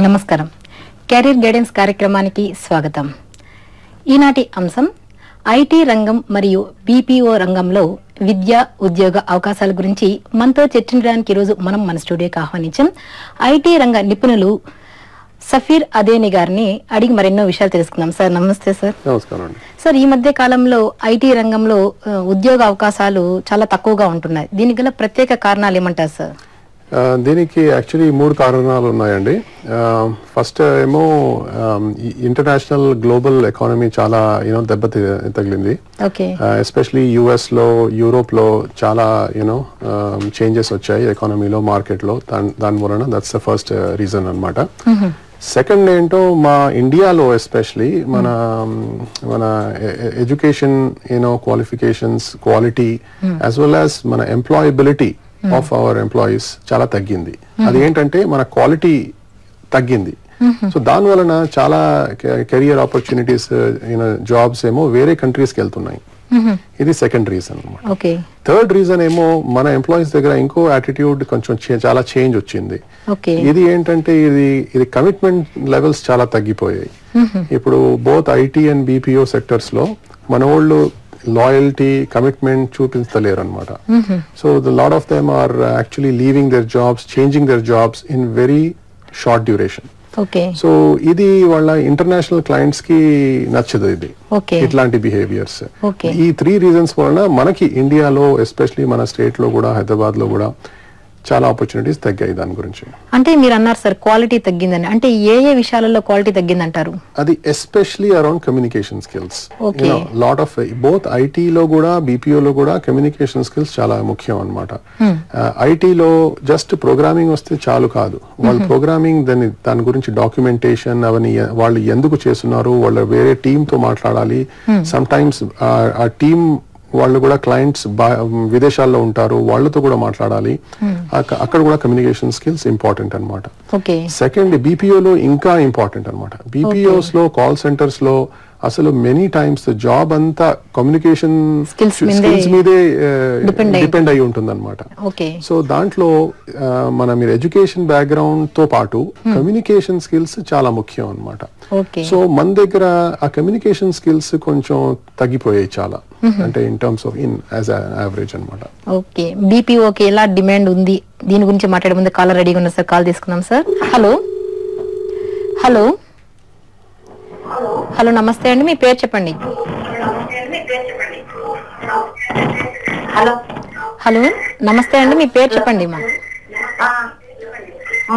నమస్కారం. Career guidance కార్యక్రమానికి స్వాగతం. ఈనాటి అంశం ఐటీ రంగం మరియు బీపీఓ రంగంలో విద్య ఉద్యోగ అవకాశాల గురించి మనతో చర్చించడానికి ఈరోజు మనం మన స్టూడియోకి ఆహ్వానించాం. ఐటీ రంగ నిపుణులు సఫీర్ అదేని గారిని అడిగి మరెన్నో విషయాలు తెలుసుకుందాం. సార్ నమస్తే. సార్ నమస్కారం. సార్, ఈ మధ్య కాలంలో ఐటీ రంగంలో ఉద్యోగ అవకాశాలు చాలా తక్కువగా ఉంటున్నాయి. దీనికి గల ప్రత్యేక కారణాలు ఏమంటారు సార్? దీనికి యాక్చువల్లీ 3 కారణాలు ఉన్నాయండి. ఫస్ట్ ఏమో ఇంటర్నేషనల్ గ్లోబల్ ఎకానమీ చాలా దెబ్బ తగిలింది. ఎస్పెషలీ యుఎస్ లో, యూరోప్ లో చాలా చేంజెస్ వచ్చాయి ఎకానమీలో, మార్కెట్ లో. దాని వలన దట్స్ ద ఫస్ట్ రీజన్ అన్నమాట. సెకండ్ ఏంటో, మా ఇండియాలో ఎస్పెషలీ మన education qualifications, quality as well as మన ఎంప్లాయబిలిటీ ఆఫ్ అవర్ ఎంప్లాయీస్ చాలా తగ్గింది. అది ఏంటంటే మన క్వాలిటీ తగ్గింది. సో దాని వలన చాలా కెరియర్ ఆపర్చునిటీస్, జాబ్స్ ఏమో వేరే కంట్రీస్కి వెళ్తున్నాయి. ఇది సెకండ్ రీజన్ అన్నమాట. థర్డ్ రీజన్ ఏమో మన ఎంప్లాయీస్ దగ్గర ఇంకో యాటిట్యూడ్ కొంచెం చాలా చేంజ్ వచ్చింది. ఇది ఏంటంటే ఇది కమిట్మెంట్ లెవెల్స్ చాలా తగ్గిపోయాయి. ఇప్పుడు both IT and BPO sectors లో మన వాళ్ళు లాయల్టీ, కమిట్మెంట్ చూపించలేరు అనమాట. So the lot of them are actually leaving their jobs, changing their jobs in very short duration. So ఇది వాళ్ళ ఇంటర్నేషనల్ క్లయింట్స్ కి నచ్చదు ఇది, ఇట్లాంటి బిహేవియర్స్. ఈ 3 రీజన్స్ వలన మనకి ఇండియాలో, ఎస్పెషలీ మన స్టేట్ లో కూడా, హైదరాబాద్ లో కూడా చాలా ఆపర్చునిటీస్ తగ్గాయి. దాని గురించి అంటే మీరు అన్నారు సార్ క్వాలిటీ తగ్గిందని, అంటే ఏ విషయాలలో క్వాలిటీ తగ్గిందంటారు? అది especially around communication skills. Lot of both ఐటీలో కూడా బీపీఓలో కూడా కమ్యూనికేషన్ స్కిల్స్ చాలా ముఖ్యం అన్నమాట. ఐటీలో జస్ట్ ప్రోగ్రామింగ్ వస్తే చాలు కాదు. వాళ్ళు ప్రోగ్రామింగ్ దాని గురించి డాక్యుమెంటేషన్ అవన్నీ వాళ్ళు ఎందుకు చేస్తున్నారు, వాళ్ళ వేరే టీమ్ తో మాట్లాడాలి. సమ్ టైమ్స్ ఆ టీమ్ వాళ్ళు కూడా క్లయింట్స్ విదేశాల్లో ఉంటారు, వాళ్ళతో కూడా మాట్లాడాలి. అక్కడ కూడా కమ్యూనికేషన్ స్కిల్స్ ఇంపార్టెంట్ అనమాట. సెకండ్, బీపీఓలో ఇంకా ఇంపార్టెంట్ అనమాట. బీపీఓస్ లో, కాల్ సెంటర్స్ లో అసలు మెనీ టైమ్స్ జాబ్ అంతా కమ్యూనికేషన్ స్కిల్స్ మీదే డిపెండ్ అయి ఉంటుంది అనమాట. సో దాంట్లో మీరు ఎడ్యుకేషన్ బ్యాక్గ్రౌండ్ తో పాటు కమ్యూనికేషన్ స్కిల్స్ చాలా ముఖ్యం అనమాట. సో మన దగ్గర ఆ కమ్యూనికేషన్ స్కిల్స్ కొంచెం తగ్గిపోయాయి చాలా, అంటే in terms of as average అనమాట. ఓకే, బీపీఓకి ఎలా డిమాండ్ ఉంది దీని గురించి మాట్లాడే ముందు కాలర్ రెడీగా ఉన్నారు సార్, కాల్ తీసుకుందాం సార్. హలో హలో హలో, నమస్తే అండి, మీ పేరు చెప్పండి. హలో హలో, నమస్తే అండి, మీ పేరు చెప్పండి.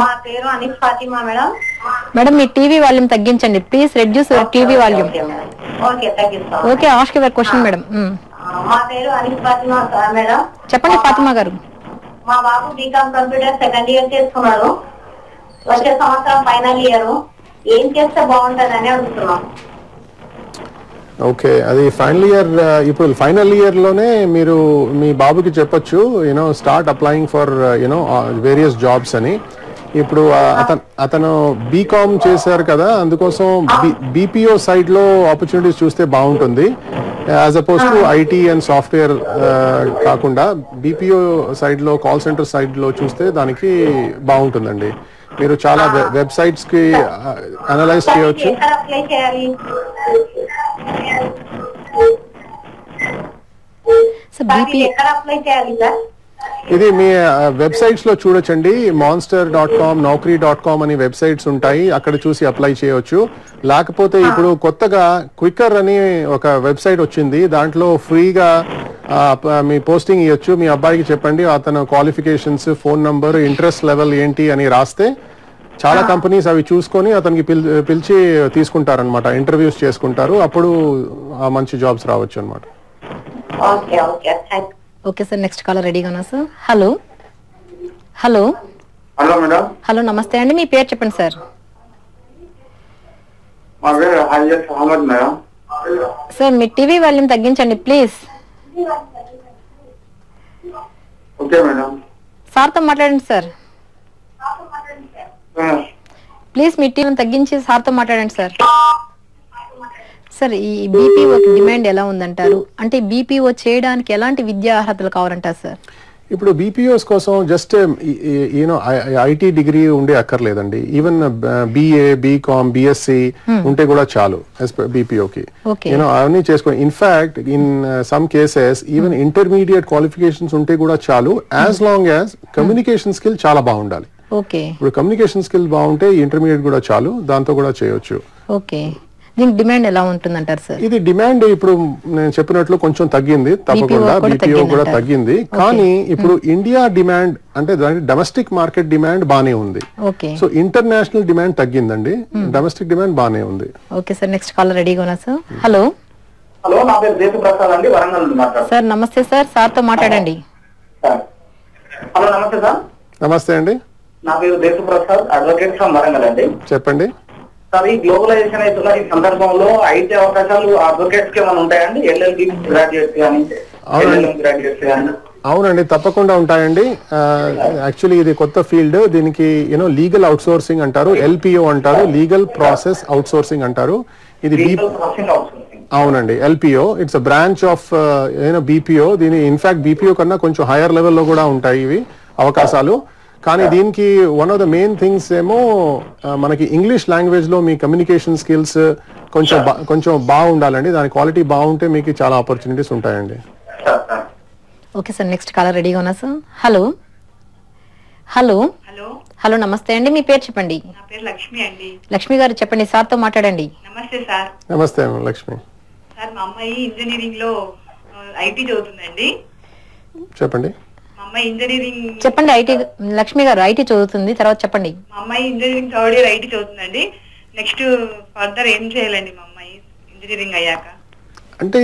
మా పేరు అనిస్ ఫాతిమా మేడం. మేడం, మీ టీవీ వాల్యూమ్ తగ్గించండి please. Reduce your TV volume. Okay, ask your question madam. మా పేరు అనిస్ ఫాతిమా మేడం. చెప్పండి ఫాతిమా గారు. మా బాబు బీకామ్ కంప్యూటర్ సెకండ్ ఇయర్ చేస్తున్నాడు. వచ్చే సంవత్సరం ఫైనల్ ఇయర్. ఏం చేస్తే బాగుంటుందని అడుగుతున్నాం. ఓకే, అది ఫైనల్ ఇయర్. ఇప్పుడు ఫైనల్ ఇయర్ లోనే మీరు మీ బాబుకి చెప్పొచ్చు start applying for various jobs అని. ఇప్పుడు అతను బీకామ్ చేశారు కదా, అందుకోసం బీపీఓ సైడ్ లో ఆపర్చునిటీస్ చూస్తే బాగుంటుంది. As oppose to IT and software కాకుండా బీపీఓ సైడ్ లో, కాల్ సెంటర్ సైడ్ లో చూస్తే దానికి బాగుంటుందండి. మీరు చాలా వెబ్సైట్స్ కి అనలైజ్ చేయవచ్చు. ఇది మీ వెబ్సైట్స్ లో చూడొచ్చండి. monster.com, naukri.com అని వెబ్సైట్స్ ఉంటాయి, అక్కడ చూసి అప్లై చేయవచ్చు. లేకపోతే ఇప్పుడు కొత్తగా క్విక్కర్ అని ఒక వెబ్సైట్ వచ్చింది, దాంట్లో ఫ్రీగా మీ పోస్టింగ్ ఇవ్వచ్చు. మీ అబ్బాయికి చెప్పండి, అతను qualifications, phone number, interest level ఏంటి అని రాస్తే చాలా కంపెనీస్ అవి చూసుకొని అతనికి పిలిచి తీసుకుంటారనమాట, ఇంటర్వ్యూస్ చేసుకుంటారు. అప్పుడు మంచి జాబ్స్ రావచ్చు అనమాట. ఓకే సార్, నెక్స్ట్ కాలర్ రెడీగా ఉన్నా sir. Hello hello hello madam. Hello, నమస్తే అండి, మీ పేరు చెప్పండి సార్. సార్, మీ టీవీ వాల్యూమ్ తగ్గించండి ప్లీజ్. Okay madam. సార్తో మాట్లాడండి సార్ ప్లీజ్. మీ టీవీని తగ్గించి సార్తో మాట్లాడండి సార్. సార్, ఈ బీపీఓ డిమాండ్ ఎలా ఉందంటారు? అంటే బీపీఓ చేయడానికి ఎలాంటి విద్యా అర్హతలు కావాలంటారు సార్? ఇప్పుడు బీపీఓస్ కోసం జస్ట్ యూనో ఐటీ డిగ్రీ ఉండే అక్కర్లేదండి. ఈవెన్ బిఏ, బీకామ్, బిఎస్సి ఉంటే కూడా చాలు బీపీఓకి. యూనో అవన్నీ చేసుకోండి. In fact in some cases even intermediate qualifications ఉంటే కూడా చాలు, as long as communication skill చాలా బాగుండాలి. ఇప్పుడు కమ్యూనికేషన్ స్కిల్ బాగుంటే ఇంటర్మీడియట్ కూడా చాలు, దాంతో కూడా చేయొచ్చు. దీనికి డిమాండ్ ఎలా ఉంటుందంటారు సార్? ఇది డిమాండ్ ఇప్పుడు నేను చెప్పినట్లు కొంచెం తగ్గింది, తప్పకుండా బీపీఓ కూడా తగ్గింది. కానీ ఇప్పుడు ఇండియా డిమాండ్ అంటే డొమెస్టిక్ మార్కెట్ డిమాండ్ బానే ఉంది. సో ఇంటర్నేషనల్ డిమాండ్ తగ్గిందండి, డొమెస్టిక్ డిమాండ్ బానే ఉంది. ఓకే సార్, నెక్స్ట్ కాల్ రెడీగా ఉన్నా సార్. హలో హలో, నా పేరు దేశప్రసాద్ అండి, వరంగల్ నుండి మాట్లాడుతున్నాను. సార్ నమస్తే సార్, సార్ తో మాట్లాడండి. హలో నమస్తే సార్. నమస్తే అండి, నా పేరు దేశప్రసాద్, అడ్వకేట్ ఫ్రమ్ వరంగల్ అండి. చెప్పండి సార్. ఈ గ్లోబలైజేషన్ అవుతున్న ఈ సందర్భంలో ఐటీ అవకాశాలు అడ్వకేట్స్ కి ఏమైనా ఉంటాయండి? ఎల్ఎల్బి గ్రాడ్యుయేట్స్ కానీ, ఎల్ఎల్ఎం గ్రాడ్యుయేట్స్ కానీ? అవునండి, తప్పకుండా ఉంటాయండి. యాక్చువల్లీ ఇది కొత్త ఫీల్డ్, దీనికి యూనో లీగల్ అవుట్ సోర్సింగ్ అంటారు, ఎల్పిఓ అంటారు, లీగల్ ప్రాసెస్ అవుట్ సోర్సింగ్ అంటారు. ఇది అవునండి, LPO it's a branch of you know BPO. దీని ఇన్ఫాక్ట్ బీపీఓ కన్నా కొంచెం హైయర్ లెవెల్లో కూడా ఉంటాయి ఇవి అవకాశాలు. కానీ దీనికి one of the main things ఏమో మనకి ఇంగ్లీష్ లాంగ్వేజ్ లో మీ కమ్యూనికేషన్ స్కిల్స్ కొంచెం బాగుండాలండి. దాని క్వాలిటీ బాగుంటే మీకు చాలా ఆపర్చునిటీస్ ఉంటాయండి. ఓకే సార్, నెక్స్ట్ కాలర్ రెడీగా ఉన్నా sir. Hello hello hello hello నమస్తే అండి, మీ పేరు చెప్పండి. నా పేరు లక్ష్మి అండి. లక్ష్మి గారు చెప్పండి, సార్ తో మాట్లాడండి. నమస్తే సార్. నమస్తే లక్ష్మి. సార్ మా అమ్మాయి ఇంజనీరింగ్ లో ఐటీ చదువుతుందండి. చెప్పండి. మా అమ్మాయి ఇంజనీరింగ్ చెప్పండి. ఐటీ లక్ష్మి గారు ఐటీ చదువుతుంది, తర్వాత చెప్పండి. మా అమ్మాయి ఇంజనీరింగ్ థర్డ్ ఇయర్ ఐటీ చదువుతుందండి. నెక్స్ట్ ఫర్దర్ ఏం చేయాలండి మా అమ్మాయి ఇంజనీరింగ్ అయ్యాక? అంటే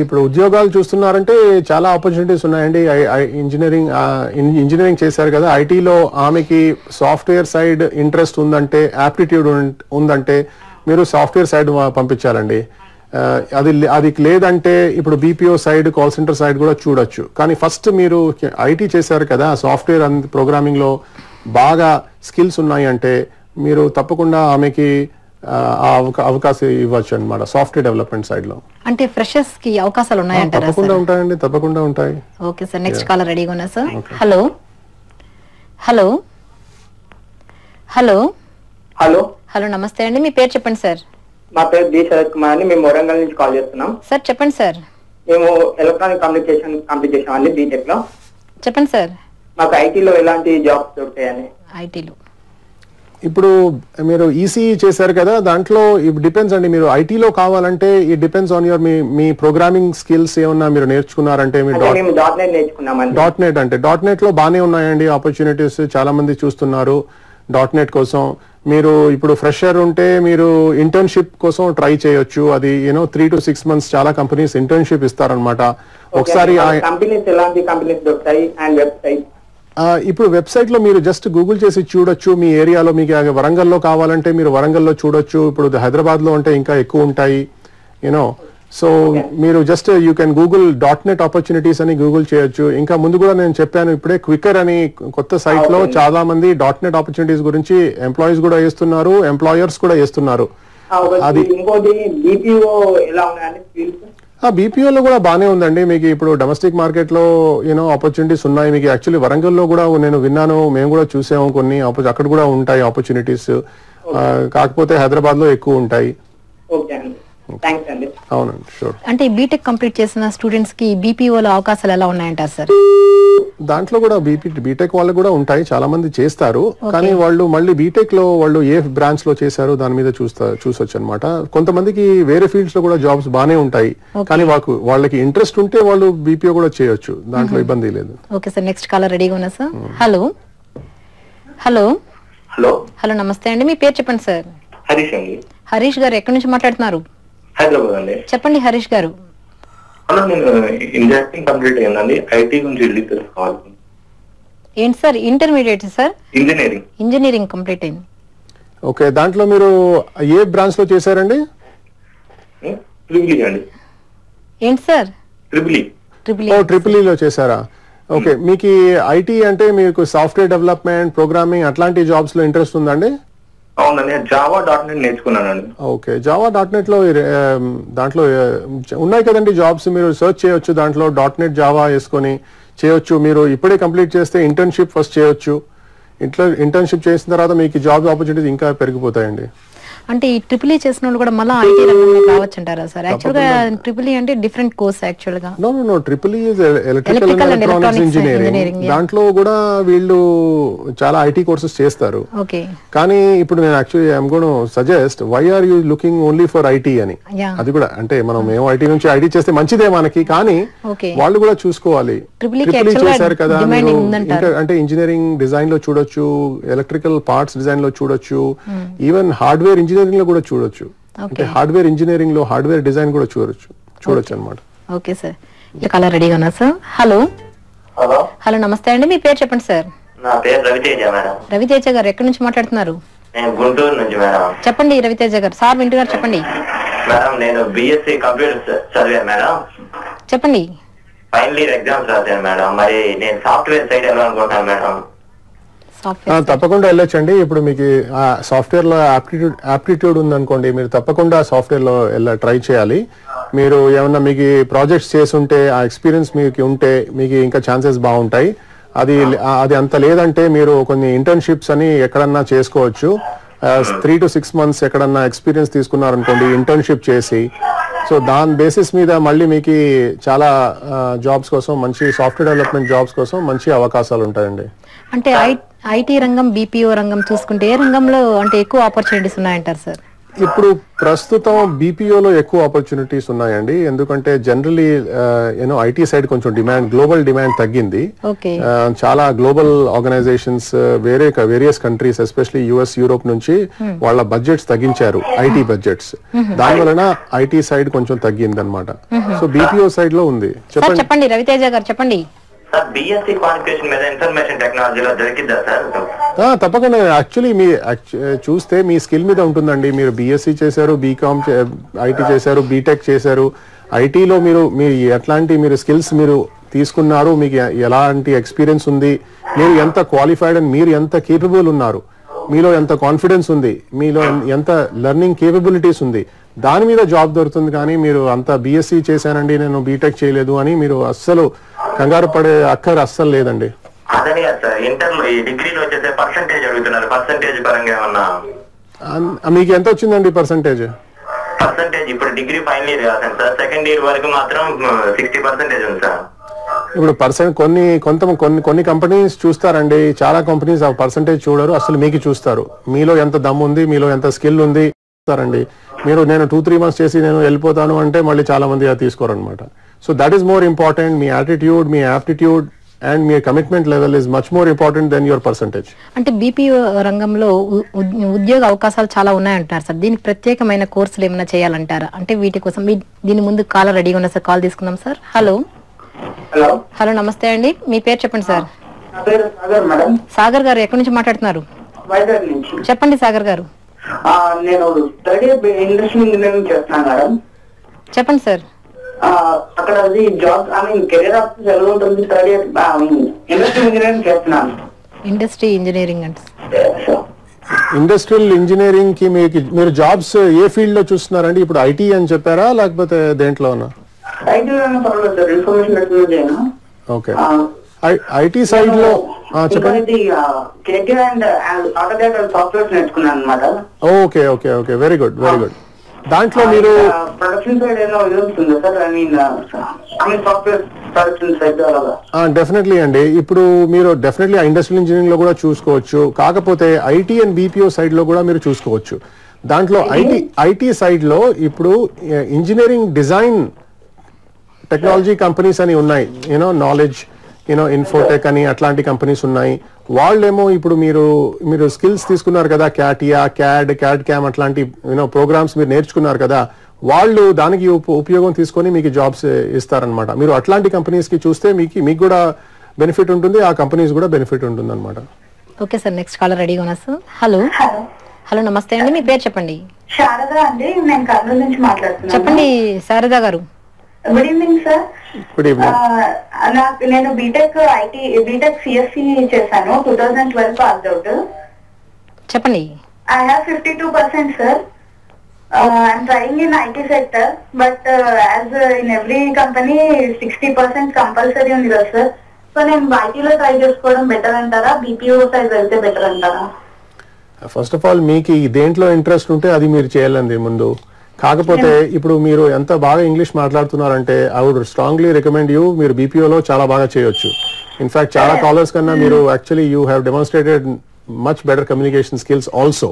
ఇప్పుడు ఉద్యోగాలు చూస్తున్నారంటే చాలా ఆపర్చునిటీస్ ఉన్నాయండి. ఇంజనీరింగ్ చేశారు కదా, ఐటీలో ఆమెకి సాఫ్ట్వేర్ సైడ్ ఇంట్రెస్ట్ ఉందంటే, యాప్టిట్యూడ్ ఉందంటే మీరు సాఫ్ట్వేర్ సైడ్ పంపించాలండి. అది లేదంటే ఇప్పుడు BPO side, call centre side కూడా చూడొచ్చు. కానీ ఫస్ట్ మీరు ఐటీ చేశారు కదా, సాఫ్ట్వేర్ ప్రోగ్రామింగ్ లో బాగా స్కిల్స్ ఉన్నాయి అంటే మీరు తప్పకుండా ఆమెకి అవకాశం ఇవ్వచ్చు అనమాట సాఫ్ట్వేర్ డెవలప్మెంట్ సైడ్ లో. అంటే ఫ్రెషర్స్ కి అవకాశాలు ఉన్నాయంటారా? తప్పకుండా ఉంటాయండి, తప్పకుండా ఉంటాయి. ఓకే సార్, నెక్స్ట్ కాలర్ రెడీగా ఉన్నా sir. Hello hello hello hello hello నమస్తే అండి, మీ పేరు చెప్పండి సార్. నా పేరు బి శరత్ కుమార్ అండి, మేము వరంగల్ నుంచి కాల్ చేస్తున్నాం. సార్ చెప్పండి సార్. మేము ఎలక్ట్రానిక్ కమ్యూనికేషన్ కంప్లీట్ చేసామండి బీటెక్ లో. చెప్పండి సార్. మాకు ఐటీలో ఎలాంటి జాబ్స్ దొరుకుతాయని? ఐటీలో ఇప్పుడు మీరు ఈసీఈ చేశారు కదా, దాంట్లో డిపెండ్స్ అండి. మీరు ఐటీలో కావాలంటే it depends on your me programming skills ఏమన్నా మీరు నేర్చుకున్నారంటే డాట్ నెట్ లో బాగానే ఉన్నాయండి ఆపర్చునిటీస్, చాలా మంది చూస్తున్నారు డాట్ నెట్ కోసం. మీరు ఇప్పుడు ఫ్రెషర్ ఉంటే మీరు ఇంటర్న్షిప్ కోసం ట్రై చేయొచ్చు. అది 3 to 6 months చాలా కంపెనీస్ ఇంటర్న్షిప్ ఇస్తారనమాట. ఒకసారి ఇప్పుడు వెబ్సైట్ లో మీరు జస్ట్ గూగుల్ చేసి చూడొచ్చు. మీ ఏరియాలో మీకు వరంగల్లో కావాలంటే మీరు వరంగల్లో చూడొచ్చు. ఇప్పుడు హైదరాబాద్ లో అంటే ఇంకా ఎక్కువ ఉంటాయి సో మీరు just you can Google .net opportunities అని గూగుల్ చేయొచ్చు. ఇంకా ముందు కూడా నేను చెప్పాను ఇప్పుడే, క్వికర్ అని కొత్త సైట్ లో చాలా మంది .net ఆపర్చునిటీస్ గురించి ఎంప్లాయీస్ కూడా వేస్తున్నారు, ఎంప్లాయర్స్ కూడా వేస్తున్నారు. అది బీపీఓలో కూడా బానే ఉందండి. మీకు ఇప్పుడు డొమెస్టిక్ మార్కెట్ లో ఆపర్చునిటీస్ ఉన్నాయి. మీకు యాక్చువల్లీ వరంగల్లో కూడా నేను విన్నాను, మేము కూడా చూసాము కొన్ని, అక్కడ కూడా ఉంటాయి ఆపర్చునిటీస్. కాకపోతే హైదరాబాద్ లో ఎక్కువ ఉంటాయి. అవునండి, షూర్. అంటే బీటెక్ కంప్లీట్ చేసిన స్టూడెంట్స్ కి బీపీఓలో అవకాశాలు ఎలా ఉన్నాయంటారు సార్? దాంట్లో కూడా బీటెక్ వాళ్ళు కూడా ఉంటాయి, చాలా మంది చేస్తారు. కానీ వాళ్ళు మళ్ళీ బీటెక్ లో వాళ్ళు ఏ బ్రాంచ్ లో చేశారో దాని మీద చూసొచ్చు అనమాట. కొంతమందికి వేరే ఫీల్డ్స్ లో కూడా జాబ్స్ బానే ఉంటాయి, కానీ వాళ్ళకి ఇంట్రెస్ట్ ఉంటే వాళ్ళు బీపీఓ కూడా చేయొచ్చు, దాంట్లో ఇబ్బంది లేదు. ఓకే సార్, నెక్స్ట్ కాలర్ రెడీగా ఉన్నా sir. Hello hello hello hello నమస్తే అండి, మీ పేరు చెప్పండి సార్. హరీష్ అండి. హరీష్ గారు ఎక్కడి నుంచి మాట్లాడుతున్నారు? హైదరాబాద్ అండి. చెప్పండి హరీష్ గారు. హలో, నేను ఇంజనీరింగ్ కంప్లీట్ అయ్యిందండి, ఐటీ గురించి వెళ్ళి తెలుసుకోవాలి. ఏంటి sir? Intermediate sir? Engineering complete అయింది. ఓకే, దాంట్లో మీరు ఏ బ్రాంచ్ లో చేశారండి? అండి. ఏంటి సార్? ట్రిపుల్ లో చేశారా? ఓకే, మీకు ఐటీ అంటే మీకు సాఫ్ట్వేర్ డెవలప్మెంట్, ప్రోగ్రామింగ్ అట్లాంటి జాబ్స్ లో ఇంట్రెస్ట్ ఉందండి? అవునండి, జావా .net నేర్చుకున్నానండి. ఓకే, జావా .net లో దాంట్లో ఉన్నాయి కదండి జాబ్స్, మీరు సెర్చ్ చేయొచ్చు దాంట్లో .net జావా వేసుకొని చేయొచ్చు. మీరు ఇప్పుడే కంప్లీట్ చేస్తే ఇంటర్న్షిప్ ఫస్ట్ చేయొచ్చు. ఇంటర్న్షిప్ చేసిన తర్వాత మీకు జాబ్ ఆపర్చునిటీస్ ఇంకా పెరిగిపోతాయండి. అంటే ఈ ట్రిపుల్ ఈ చేసిన వాళ్ళు కూడా మళ్ళీ ఐటీ రంగంలో రావచ్చు అంటారా సార్? యాక్చువల్ గా ట్రిపుల్ ఈ అంటే డిఫరెంట్ కోర్స్ యాక్చువల్ గా. No triple E electrical and electronics engineering. దాంట్లో కూడా వీళ్ళు చాలా ఐటీ కోర్సెస్ చేస్తారు. కానీ ఇప్పుడు నేను actually I'm gonna suggest why are you looking only for IT అని. అది కూడా అంటే మనం ఏమో ఐటీ నుంచి ఐటీ చేస్తే మంచిదే మనకి, కానీ వాళ్ళు కూడా చూసుకోవాలి. ట్రిపుల్ ఈ చేశారు కదా అంటే ఇంజనీరింగ్ డిజైన్ లో చూడొచ్చు, ఎలక్ట్రికల్ పార్ట్స్ డిజైన్ లో చూడొచ్చు, ఈవెన్ హార్డ్వేర్ ఇంజనీరింగ్ లో కూడా చూడొచ్చు. అంటే హార్డ్వేర్ ఇంజనీరింగ్ లో హార్డ్వేర్ డిజైన్ కూడా చూడొచ్చు అన్నమాట. ఓకే సార్, అలా రెడీగా ఉన్నా సార్. హలో హలో నమస్తే అండి, మీ పేరు చెప్పండి సార్. నా పేరు రవితేజ మేడం. రవితేజ గారు ఎక్కడి నుంచి మాట్లాడుతున్నారు? నేను గుంటూరు నుంచి మేడం. చెప్పండి రవితేజ గారు. సార్ వింటున్నారు, చెప్పండి. మేడం నేను బిఎస్సి కంప్యూటర్ చదివాను మేడం. చెప్పండి. ఫైనల్ ఇయర్ ఎగ్జామ్స్ రాశాను మేడం. మరి నేను సాఫ్ట్వేర్ సైడ్ వెళ్ళాలనుకుంటున్నాను మేడం. తప్పకుండా వెళ్ళొచ్చండి. ఇప్పుడు మీకు సాఫ్ట్వేర్ లో ఆప్టిట్యూడ్ ఉందనుకోండి, మీరు తప్పకుండా సాఫ్ట్వేర్ లో ట్రై చేయాలి. మీరు ఏమన్నా మీకు ప్రాజెక్ట్స్ చేసి ఉంటే, ఆ ఎక్స్పీరియన్స్ మీకు ఉంటే మీకు ఇంకా ఛాన్సెస్ బాగుంటాయి. అది అంత లేదంటే మీరు కొన్ని ఇంటర్న్షిప్స్ అని ఎక్కడన్నా చేసుకోవచ్చు. 3 to 6 months ఎక్కడన్నా ఎక్స్పీరియన్స్ తీసుకున్నారనుకోండి ఇంటర్న్షిప్ చేసి, సో దాని బేసిస్ మీద మళ్ళీ మీకు చాలా జాబ్స్ కోసం, మంచి సాఫ్ట్వేర్ డెవలప్మెంట్ జాబ్స్ కోసం మంచి అవకాశాలు ఉంటాయండి. అంటే ఐటీ రంగం, బీపీఓ రంగం చూసుకుంటే ఏ రంగంలో అంటే ఎక్కువ ఆపర్చునిటీస్ ఉన్నాయంటారు సార్? ఇప్పుడు ప్రస్తుతం బీపీఓలో ఎక్కువ ఆపర్చునిటీస్ ఉన్నాయండి. ఎందుకంటే జనరలీ ఐటీ సైడ్ కొంచెం గ్లోబల్ డిమాండ్ తగ్గింది. చాలా global organizations various countries especially US, Europe నుంచి వాళ్ళ బడ్జెట్స్ తగ్గించారు, ఐటీ బడ్జెట్స్. దాని వలన ఐటీ సైడ్ కొంచెం తగ్గింది అనమాట. సో బీపీఓ సైడ్ లో ఉంది. చెప్పండి రవితేజ గారు, చెప్పండి. బిఎస్సి క్వాలిఫికేషన్ మీద ఇన్ఫర్మేషన్ టెక్నాలజీలో దొరికిద్దా సార్? తప్పకుండా. యాక్చువల్లీ మీ చూస్తే మీ స్కిల్ మీద ఉంటుందండి. మీరు బిఎస్సి చేశారు, బీకామ్ ఐటీ చేశారు, బీటెక్ చేశారు. ఐటీలో మీరు ఎట్లాంటి స్కిల్స్ మీరు తీసుకున్నారు, మీకు ఎలాంటి ఎక్స్పీరియన్స్ ఉంది, మీరు ఎంత క్వాలిఫైడ్ అండ్ మీరు ఎంత కేపబుల్ ఉన్నారు, మీలో ఎంత కాన్ఫిడెన్స్ ఉంది, మీలో ఎంత లెర్నింగ్ కేపబిలిటీస్ ఉంది, దాని మీద జాబ్ దొరుకుతుంది. కానీ మీరు అంత బిఎస్సి చేశానండి, నేను బీటెక్ చేయలేదు అని మీరు అస్సలు కంగారు పడే అక్కర అస్సలు లేదండి. అదే సార్, ఇంటర్ డిగ్రీలో వచ్చేసి పర్సెంటేజ్ అడుగుతున్నారు. పర్సెంటేజ్ పరంగా ఏమన్నా మీకు ఎంత వచ్చిందండి పర్సెంటేజ్? ఇప్పుడు డిగ్రీ ఫైనల్ ఇయర్ కాదు సార్, సెకండ్ ఇయర్ వరకు మాత్రం 60% ఉంది సార్. ఇప్పుడు కొన్ని కంపెనీస్ చూస్తారండి, చాలా కంపెనీస్ ఆ పర్సెంటేజ్ చూడరు, అసలు మీకు చూస్తారు మీలో ఎంత దమ్ ఉంది, మీలో ఎంత స్కిల్ ఉంది చూస్తారండి. నేను 2-3 months చేసి నేను వెళ్ళిపోతాను అంటే మళ్ళీ చాలా మంది అది తీసుకోరనమాట. So that is more important. మీ యాటిట్యూడ్, మీ యాప్టిట్యూడ్ అండ్ మీ commitment level is much more important than your percentage. అంటే బీపీఓ రంగంలో ఉద్యోగ అవకాశాలు చాలా ఉన్నాయంటారు సార్. దీనికి ప్రత్యేకమైన కోర్సులు ఏమైనా చేయాలంటారా? అంటే వీటి కోసం దీని ముందు కాల్ రెడీగా ఉన్నా సార్, కాల్ తీసుకుందాం సార్. హలో హలో నమస్తే అండి, మీ పేరు చెప్పండి సార్. సాగర్ గారు ఎక్కడి నుంచి మాట్లాడుతున్నారు? చెప్పండి సాగర్ గారు. నేను థర్డ్ ఇయర్ ఇండస్ట్రియల్ ఇంజనీరింగ్ చేస్తున్నాను మేడం. చెప్పండి సార్. అక్కడ జాబ్ కెరీర్ ఆప్షన్స్ ఎలా ఉంటుంది? థర్డ్ ఇయర్ ఇండస్ట్రియల్ ఇంజనీరింగ్ చేస్తున్నాను. ఇండస్ట్రియల్ ఇంజనీరింగ్ కి మీరు జాబ్స్ ఏ ఫీల్డ్ లో చూస్తున్నారండి? ఇప్పుడు ఐటీ అని చెప్పారా లేకపోతే దేంట్లోనా? ఓకే, ఐటీ సైడ్ లో చెప్పండి. Okay okay okay, very good very good. దాంట్లో మీరు డెఫినెట్లీ అండి, ఇప్పుడు మీరు డెఫినెట్లీ ఇండస్ట్రియల్ ఇంజనీరింగ్ లో కూడా చూసుకోవచ్చు. కాకపోతే ఐటీ అండ్ బీపీఓ సైడ్ లో కూడా మీరు చూసుకోవచ్చు. దాంట్లో ఐటీ సైడ్ లో ఇప్పుడు ఇంజనీరింగ్ డిజైన్ టెక్నాలజీ కంపెనీస్ అని ఉన్నాయి, నాలెడ్జ్, ఇన్ఫోటెక్ అని అట్లాంటి కంపెనీస్ ఉన్నాయి. వాళ్ళేమో ఇప్పుడు మీరు స్కిల్స్ తీసుకున్నారు కదా, క్యాటియా, క్యాడ్ క్యామ్ అట్లాంటి ప్రోగ్రామ్స్ మీరు నేర్చుకున్నారు కదా, వాళ్ళు దానికి ఉపయోగం తీసుకొని మీకు జాబ్స్ ఇస్తారనమాట. మీరు అట్లాంటి కంపెనీస్ కి చూస్తే మీకు కూడా బెనిఫిట్ ఉంటుంది, ఆ కంపెనీస్ కూడా బెనిఫిట్ ఉంటుంది అనమాట. ఓకే సార్, నెక్స్ట్ కాలర్ రెడీగా ఉన్నా సార్. హలో హలో నమస్తే అండి, మీ పేరు చెప్పండి. శారదా అండి, నేను కర్నూలు నుంచి మాట్లాడుతున్నాను. చెప్పండి శారదా గారు. Good evening sir. Good evening. నేను బీటెక్ సిఎస్సి చేశాను, 2012 పాస్ అవుట్. చెప్పండి. I have 52% sir. I'm trying in IT sector, but as in every company 60% compulsory ఉంది కదా సార్. సో నేను ఐటీలో ట్రై చేసుకోవడం బెటర్ అంటారా, బీపీఓ సైడ్ వెళ్తే బెటర్ అంటారా? ఫస్ట్ ఆఫ్ ఆల్ మీకు దేంట్లో ఇంట్రెస్ట్ ఉంటే అది మీరు చేయాలండి ముందు. కాకపోతే ఇప్పుడు మీరు ఎంత బాగా ఇంగ్లీష్ మాట్లాడుతున్నారంటే I would strongly recommend you, మీరు బీపీఓలో చాలా బాగా చేయొచ్చు. ఇన్ఫాక్ట్ చాలా కాలర్స్ కన్నా మీరు actually you have demonstrated much better communication skills also.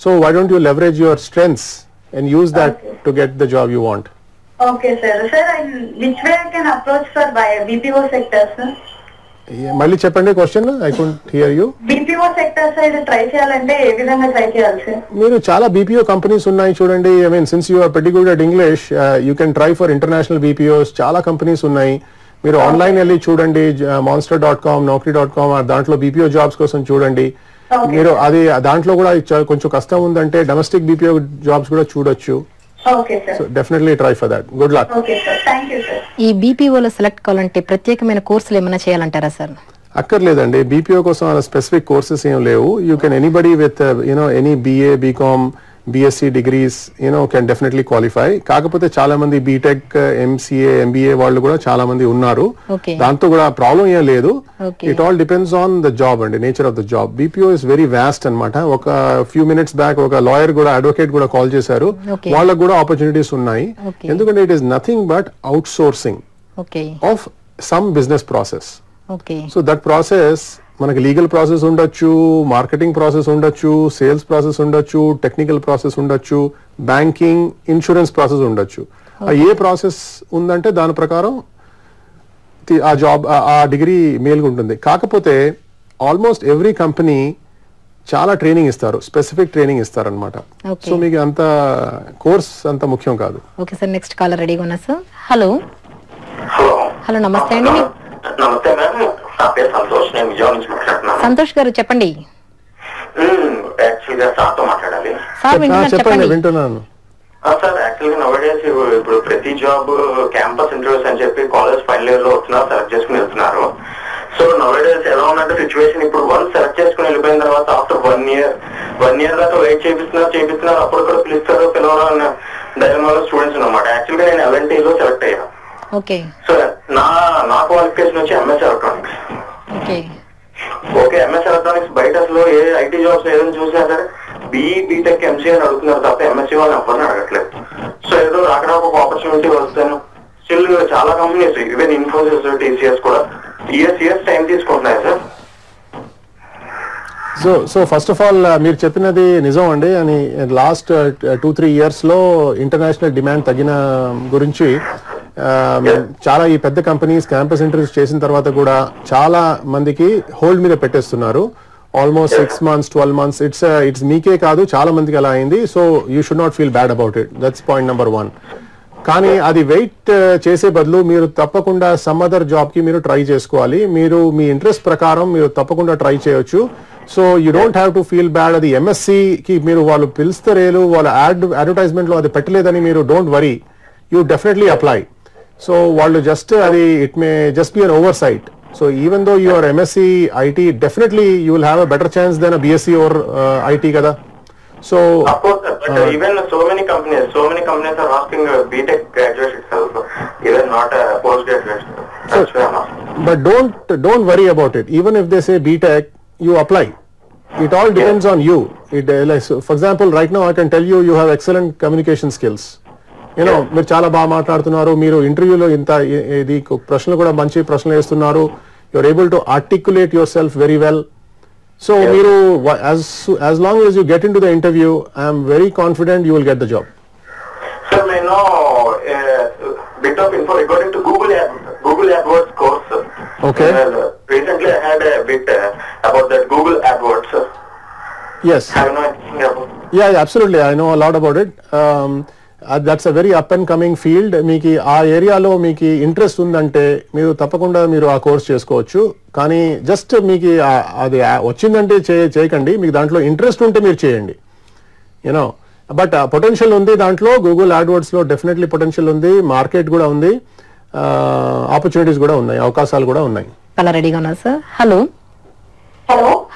So why don't you leverage your strengths and use that to get the job you want. Okay sir. Sir which way I can approach for BPO sectors? మళ్ళీ చెప్పండి question, I couldn't hear you. BPO sector side try చేయాలంటే ఏ విధంగా try చేయాలి sir? మీరు చాలా BPO companies ఉన్నాయి చూడండి. I mean since you are very good at English, you can try for international BPOs. చాలా కంపెనీస్ ఉన్నాయి, మీరు ఆన్లైన్ వెళ్ళి చూడండి. monster.com, naukri.com దాంట్లో బీపీఓ జాబ్స్ కోసం చూడండి. మీరు అది దాంట్లో కూడా కొంచెం కష్టం ఉందంటే డొమెస్టిక్ బీపీఓ జాబ్స్ కూడా చూడొచ్చు. So definitely try for that. Good luck. ఈ బీపీఓలో సెలెక్ట్ కావాలంటే ప్రత్యేకమైన కోర్సులు ఏమైనా చేయాలంటారా సార్? అక్కర్లేదండి, బీపీఓ కోసం అలా స్పెసిఫిక్ కోర్సెస్ ఏం లేవు. You can anybody with any BA, BCom, BSc degrees can definitely qualify. కాకపోతే చాలా మంది బీటెక్, MCA, MBA వాళ్ళు కూడా చాలా మంది ఉన్నారు. దాంతో కూడా ప్రాబ్లం ఏం లేదు. It all depends on the job అండి, nature of the job. BPO is very vast అన్నమాట. ఒక ఫ్యూ మినిట్స్ బ్యాక్ ఒక లాయర్ కూడా, అడ్వకేట్ కూడా కాల్ చేశారు. వాళ్ళకు కూడా ఆపర్చునిటీస్ ఉన్నాయి. ఎందుకంటే it is nothing but outsourcing of some business process. So that process మనకి లీగల్ ప్రాసెస్ ఉండొచ్చు, మార్కెటింగ్ ప్రాసెస్ ఉండొచ్చు, సేల్స్ ప్రాసెస్ ఉండొచ్చు, టెక్నికల్ ప్రాసెస్ ఉండొచ్చు, బ్యాంకింగ్, ఇన్సూరెన్స్ ప్రాసెస్ ఉండొచ్చు. ఏ ప్రాసెస్ ఉందంటే దాని ప్రకారం ఆ జాబ్, ఆ డిగ్రీ మేలుగా ఉంటుంది. కాకపోతే ఆల్మోస్ట్ ఎవ్రీ కంపెనీ చాలా ట్రైనింగ్ ఇస్తారు, స్పెసిఫిక్ ట్రైనింగ్ ఇస్తారు అనమాట. సో మీకు అంత కోర్స్ అంత ముఖ్యం కాదు. ఓకే సార్, నెక్స్ట్ కాలర్ రెడీగా ఉన్నా సార్. హలో హలో, నమస్తే అండి. నమస్తే మేడం, నా పేరు సంతోష్, నేను విజయవాడ నుంచి మాట్లాడుతున్నాను. సంతోష్ గారు చెప్పండి. యాక్చువల్గా సార్తో మాట్లాడాలి. చెప్పండి, వింటున్నాను. సార్ యాక్చువల్గా నవడేస్ ఇప్పుడు ప్రతి జాబ్ క్యాంపస్ ఇంటర్వ్యూస్ అని చెప్పి కాలేజ్ ఫైనల్ ఇయర్ లో వస్తున్నారు, సెలెక్ట్ చేసుకుని వెళ్తున్నారు. సో నవడేస్ ఎలా ఉన్నట్టు సిచ్యువేషన్, ఇప్పుడు వన్ సెలెక్ట్ చేసుకుని వెళ్ళిపోయిన తర్వాత ఆఫ్టర్ 1 year దాకా వెయిట్ చేపిస్తున్నారు, అప్పుడు కూడా పిలుస్తారు, పిలవరు అన్న డైలమాలో స్టూడెంట్స్ అన్నమాట. యాక్చువల్గా నేను LNT లో సెలెక్ట్ అయ్యాను. సో నా క్వాలిఫికేషన్ వచ్చి MS electronics. Okay, MS electronics బయట అసలు ఏ ఐటీ జాబ్స్ ఏదైనా చూసినా సరే BE, BTech, MCA అని అడుగుతున్నారు తప్ప MSc వాళ్ళని ఎవరిని అడగట్లేదు. సో ఏదో అక్కడ ఒక ఆపర్చునిటీ వస్తాను. స్టిల్ చాలా కంపెనీస్, ఈవెన్ ఇన్ఫోసిస్, TCS కూడా ఇయర్స్ టైం తీసుకుంటున్నాయి sir. So first of all మీరు చెప్పినది నిజం అండి. అని లాస్ట్ 2-3 years లో ఇంటర్నేషనల్ డిమాండ్ తగ్గిన గురించి చాలా ఈ పెద్ద కంపెనీస్ క్యాంపస్ ఇంటర్వ్యూస్ చేసిన తర్వాత కూడా చాలా మందికి హోల్డ్ మీద పెట్టేస్తున్నారు. Almost 6 months, 12 months. ఇట్స్ మీకే కాదు, చాలా మందికి అలా అయింది. So you should not feel bad about it. That's point number 1. కానీ అది వెయిట్ చేసే బదులు మీరు తప్పకుండా సమ్ అదర్ జాబ్ కి మీరు ట్రై చేసుకోవాలి. మీరు మీ ఇంట్రెస్ట్ ప్రకారం మీరు తప్పకుండా ట్రై చేయొచ్చు. So you don't have to feel bad. అది MSc కి మీరు వాళ్ళు పిలుస్తారేలు, వాళ్ళ అడ్వర్టైజ్మెంట్ లో అది పెట్టలేదని మీరు don't worry, you definitely apply. So వాళ్ళు జస్ట్ అది it may just be an oversight. So even though your MSc IT, definitely you will have a better chance then BSc or IT కదా. So of course, but even so many companies are asking BTech graduates itself, even not a postgraduate. But don't worry about it. Even if they say BTech, you apply. It all depends on you. For example, right now I can tell you have excellent communication skills. మీరు చాలా బాగా మాట్లాడుతున్నారు, మీరు ఇంటర్వ్యూలో ఇంత ఇది ప్రశ్నలు కూడా మంచి ప్రశ్నలు వేస్తున్నారు, you are able to articulate yourself very well. So మీరు as long as you get into the interview, I am very confident you will get the job. Sir, may know a bit of info regarding to Google AdWords course. Okay. Recently I had a bit about that Google AdWords. Yes. I know anything about it. Yeah, absolutely. I know a lot about it. That's a very up and coming field. మీకు ఆ ఏరియాలో మీకు interest ఉందంటే మీరు తప్పకుండా మీరు ఆ course చేసుకోవచ్చు. కానీ జస్ట్ మీకు అది వచ్చిందంటే చేయకండి. మీకు దాంట్లో ఇంట్రెస్ట్ ఉంటే మీరు చేయండి. బట్ పొటెన్షియల్ ఉంది దాంట్లో. గూగుల్ AdWords లో డెఫినెట్లీ పొటెన్షియల్ ఉంది, మార్కెట్ కూడా ఉంది, ఆపర్చునిటీస్ కూడా ఉన్నాయి, అవకాశాలు కూడా ఉన్నాయి. అలా రెడీగా ఉన్నా సార్.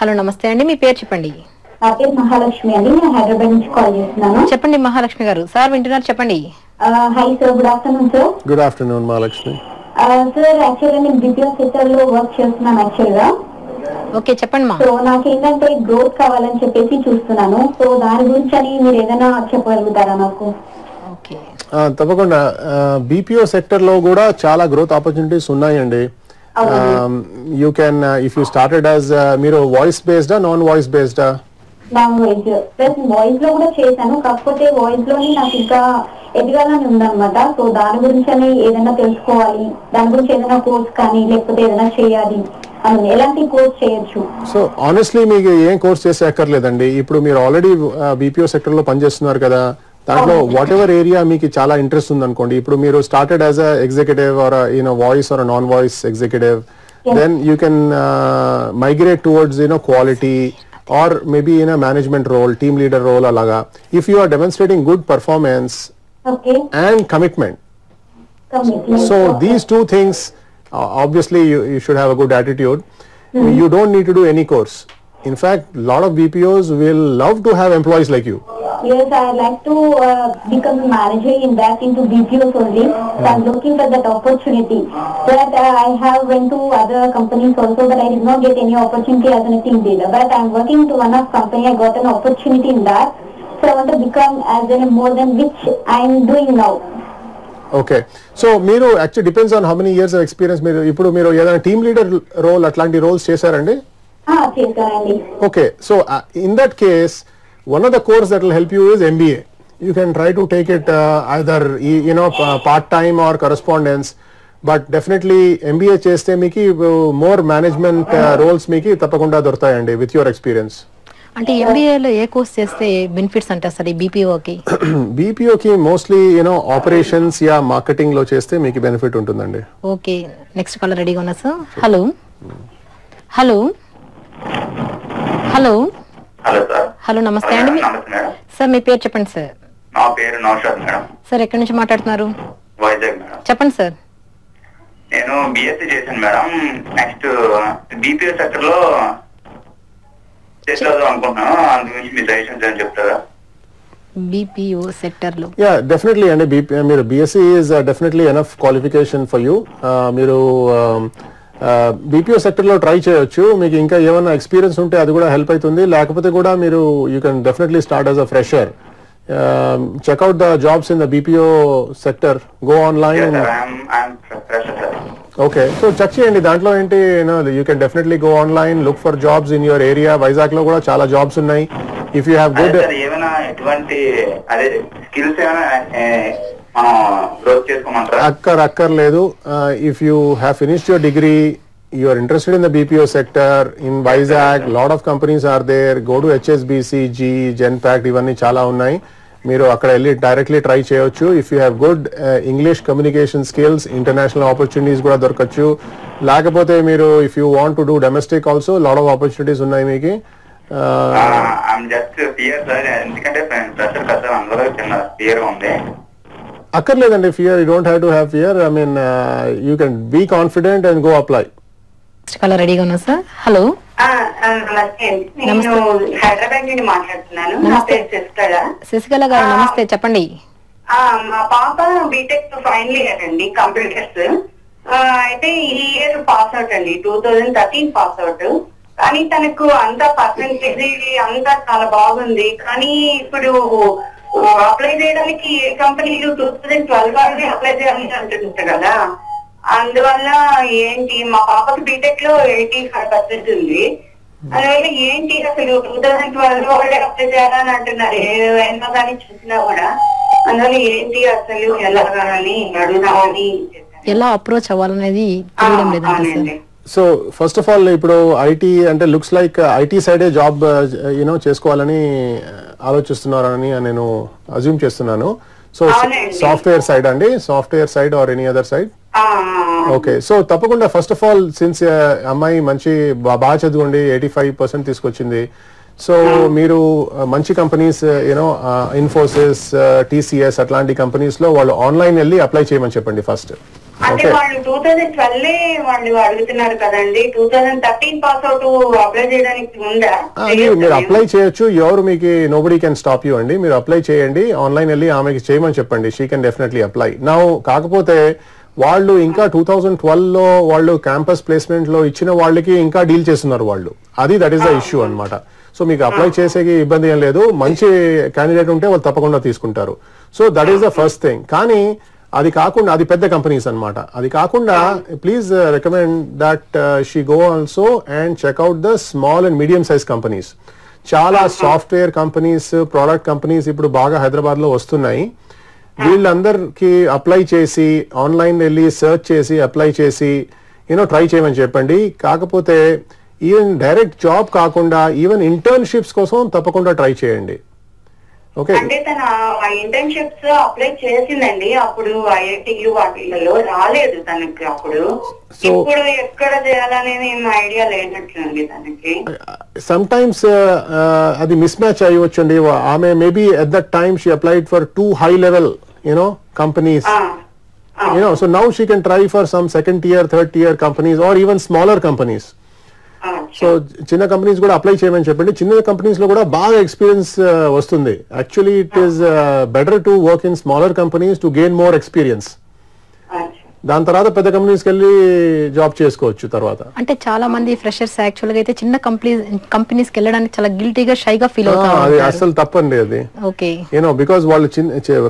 హలో నమస్తే అండి, మీ పేరు చెప్పండి. నా పేరు మహాలక్ష్మి అండి, నేను హైదరాబాద్ నుంచి కాల్ చేస్తున్నాను. చెప్పండి మహాలక్ష్మి గారు. సార్ వింటున్నారు, చెప్పండి. Hi sir, good afternoon sir. Good afternoon Mahalakshmi. Sir యాక్చువల్గా నేను బిజినెస్ సెక్టర్ లో వర్క్ చేస్తున్నాను యాక్చువల్గా. ఓకే చెప్పండి మా. సో నాకేంటంటే గ్రోత్ కావాలని చెప్పేసి చూస్తున్నాను. సో దాని గురించి అని మీరు ఏదైనా చెప్పగలుగుతారా నాకు? ఓకే తప్పకుండా. బీపీఓ సెక్టర్ లో కూడా చాలా గ్రోత్ ఆపర్చునిటీస్ ఉన్నాయండి. You can if you started as మీరు వాయిస్ బేస్డా నాన్ వాయిస్ బేస్డా? నాన్ వాయిస్ ప్లస్ వాయిస్ లో కూడా చేశాను, కాకపోతే వాయిస్ లోని నాకు ఇంకా ఎదగాలని ఉందన్నమాట. సో దాని గురించి అని ఏదైనా తెలుసుకోవాలి, దాని గురించి ఏదైనా కోర్స్ కానీ లేకపోతే ఏదైనా చేయాలి అని ఎలాంటి కోర్స్ చేయొచ్చు? సో ఆనెస్ట్లీ మీకు ఏం కోర్స్ చేసే అక్కర్లేదండి. ఇప్పుడు మీరు ఆల్రెడీ బీపీఓ సెక్టర్ లో పనిచేస్తున్నారు కదా, దాంట్లో వాట్ ఎవర్ ఏరియా మీకు చాలా ఇంట్రెస్ట్ ఉంది అనుకోండి. ఇప్పుడు మీరు started as a executive or voice or non voice executive, then you can migrate towards quality or maybe in a management role, team leader role alaga. If you are demonstrating good performance and commitment. So these two things, obviously you should have a good attitude. You don't need to do any course. In fact, a lot of BPOs will love to have employees like you. Yes, I like to become a manager in that into BPOs only. So I'm looking for that opportunity. But I have went to other companies also, but I did not get any opportunity as a team leader. But I'm working to one of company. I got an opportunity in that. So I want to become as a more than which I'm doing now. Okay. So మీరు actually depends on how many years of experience. మీరు ఇప్పుడు మీరు ఏదైనా team leader role అట్లాంటి roles చేశారండి? చేశానండి. Okay. So in that case, one of the course that will help you is MBA. You can try to take it either part-time or correspondence, but definitely MBA చేస్తే మీకు more management roles మీకు తప్పకుండా దొరుకుతాయండి with your experience. అంటే ఎంబీఏలో ఏ course చేస్తే benefits అంటే సార్ బీపీఓకి? బీపీఓకి మోస్ట్లీ ఆపరేషన్స్ యా మార్కెటింగ్ లో చేస్తే మీకు బెనిఫిట్ ఉంటుందండి. ఓకే నెక్స్ట్ కాలర్ రెడీగా ఉన్నా sir. Hello hello hello hello sir. Hello నమస్తే అండి. నమస్తే మేడం. సార్ మీ పేరు చెప్పండి సార్. నా పేరు నౌషాద్ మేడం. సార్ ఎక్కడి నుంచి మాట్లాడుతున్నారు? వైజాగ్ మేడం. చెప్పండి సార్. నేను బిఎస్సీ చేశాను మేడం. నెక్స్ట్ బీపీఓ సెక్టర్ లో చేద్దాం అనుకుంటున్నాను. అందు గురించి మీ సజెషన్స్ ఏం చెప్తారా? బీపీఓ సెక్టర్ లో యా డెఫినెట్లీ అండి. మీరు BSc is definitely enough qualification for you. మీరు బీపీఓ సెక్టర్ లో ట్రై చేయొచ్చు. మీకు ఇంకా ఏమైనా ఎక్స్పీరియన్స్ ఉంటే అది కూడా హెల్ప్ అవుతుంది. లేకపోతే కూడా మీరు you can definitely start as a fresher. Check out the jobs in the BPO sector. Go online. Okay so check చేయండి. దాంట్లో ఏంటి you can definitely go online, look for jobs in your area. Vizag లో కూడా చాలా జాబ్స్ ఉన్నాయి. If you have good ఏమైనా ఎటువంటి అదే స్కిల్స్ అక్కర్లేదు. If you have finished your degree, you are interested in the BPO sector in Vizag, lot of companies are there. Go to HSBC, GE, Genpact, ఇవన్నీ చాలా ఉన్నాయి. మీరు అక్కడ వెళ్ళి డైరెక్ట్లీ ట్రై చేయొచ్చు. If you have good English communication skills, international opportunities కూడా దొరకచ్చు. లేకపోతే మీరు if you want to do domestic also lot of opportunities ఉన్నాయి మీకు. అక్కర్లేదండి fear. You don't have to have fear. I mean you can be confident and go apply. రెడీగా ఉన్నా sir. Hello నమస్తే అండి. నేను హైదరాబాద్ నుండి మాట్లాడుతున్నాను. నా పేరు శశికళ గారు. నమస్తే చెప్పండి. మా పాప బీటెక్ ఫైనల్ ఇయర్ అండి కంప్యూటర్స్. అయితే ఈ ఇయర్ పాస్ అవుట్ అండి, 2013 పాస్ అవుట్. కానీ తనకు అంత పర్సెంటేజ్ అంతా చాలా బాగుంది. కానీ ఇప్పుడు అప్లై చేయడానికి ఏ కంపెనీలు 2012 వాళ్ళని అప్లై చేయాలని అంటుంటారు కదా, అందువల్ల ఏంటి మా పాపకి బీటెక్ లో 85% ఉంది. అందువల్ల ఏంటి అసలు 2012 వాళ్ళే అప్లై చేయాలని అంటున్నారు ఏమైనా కానీ చూసినా కూడా. అందువల్ల ఏంటి అసలు ఎలాగా అని అడుగుదామని. ఎలా అప్రోచ్ అవ్వాలనేది తెలియడం లేదండి. సో ఫస్ట్ ఆఫ్ ఆల్ ఇప్పుడు ఐటీ అంటే లుక్స్ లైక్ ఐటీ సైడే జాబ్ చేసుకోవాలని ఆలోచిస్తున్నారని నేను అజ్యూమ్ చేస్తున్నాను. సో సాఫ్ట్వేర్ సైడ్ అండి, software side or any other side? Okay so తప్పకుండా ఫస్ట్ ఆఫ్ ఆల్ సిన్స్ అమ్మాయి మంచి బాగా చదువుండి 85% తీసుకొచ్చింది. సో మీరు మంచి కంపెనీస్ ఇన్ఫోసిస్, టీసీఎస్ అట్లాంటి కంపెనీస్ లో వాళ్ళు ఆన్లైన్ వెళ్ళి అప్లై చేయమని చెప్పండి ఫస్ట్. అంటే వాళ్ళు 2012 వాళ్ళు అడుగుతున్నారు కదండి, 2013 పాస్ అవుట్ అప్లై చేయడానికి ఉందా? మీరు అప్లై చేయొచ్చు. ఎవరు మీకు నోబడీ కెన్ స్టాప్ యూ అండి. మీరు అప్లై చేయండి, ఆన్లైన్ వెళ్ళి ఆమెకి చేయమని చెప్పండి. She can definitely apply now. కాకపోతే వాళ్ళు ఇంకా 2012లో వాళ్ళు క్యాంపస్ ప్లేస్మెంట్ లో ఇచ్చిన వాళ్ళకి ఇంకా డీల్ చేస్తున్నారు వాళ్ళు. దట్ ఈస్ ద ఇష్యూ అన్నమాట. సో మీకు అప్లై చేసేకి ఇబ్బంది ఏం లేదు, మంచి క్యాండిడేట్ ఉంటే వాళ్ళు తప్పకుండా తీసుకుంటారు. So that is the first thing. కానీ అది కాకుండా అది పెద్ద కంపెనీస్ అన్నమాట. అది కాకుండా please recommend that she go also and checkout the small and medium size companies. చాలా సాఫ్ట్వేర్ కంపెనీస్, ప్రోడక్ట్ కంపెనీస్ ఇప్పుడు బాగా హైదరాబాద్ లో వస్తున్నాయి. వీళ్ళందరికి అప్లై చేసి ఆన్లైన్ వెళ్ళి సెర్చ్ చేసి అప్లై చేసి ట్రై చేయమని చెప్పండి. కాకపోతే ఈవెన్ డైరెక్ట్ జాబ్ కాకుండా ఈవెన్ ఇంటర్న్షిప్స్ కోసం తప్పకుండా ట్రై చేయండి. ఓకే, అంటే తన ఇంటర్న్షిప్స్ అప్లై చేసిందండి, అప్పుడు ఐఐటీలు వాటిల్లో రాలేదు తనకి. అప్పుడు ఇప్పుడు ఎక్కడ చేయాలనేది ఐడియా లేనట్లండి తనకి. సమ్ టైమ్స్ అది మిస్ మ్యాచ్ అయ్యవచ్చు అండి. ఆమె maybe at that time she applied for two high level companies. So now she can try for some second tier, third tier companies or even smaller companies. So చిన్న companies కూడా apply చేయమని చెప్పండి. చిన్న companies లో కూడా బాగా experience వస్తుంది. Actually it is better to work in smaller companies to gain more experience. దాని తర్వాత పెద్ద కంపెనీస్కి వెళ్ళి జాబ్ చేసుకోవచ్చు తర్వాత. అంటే చాలా మంది ఫ్రెషర్స్ యాక్చువల్ గా అయితే చిన్న కంపెనీస్కి వెళ్ళడానికి చాలా గిల్టీగా షైగా ఫీల్ అవుతారు. అది అసలు తప్పండి అది. ఓకే, బికాస్ వాళ్ళు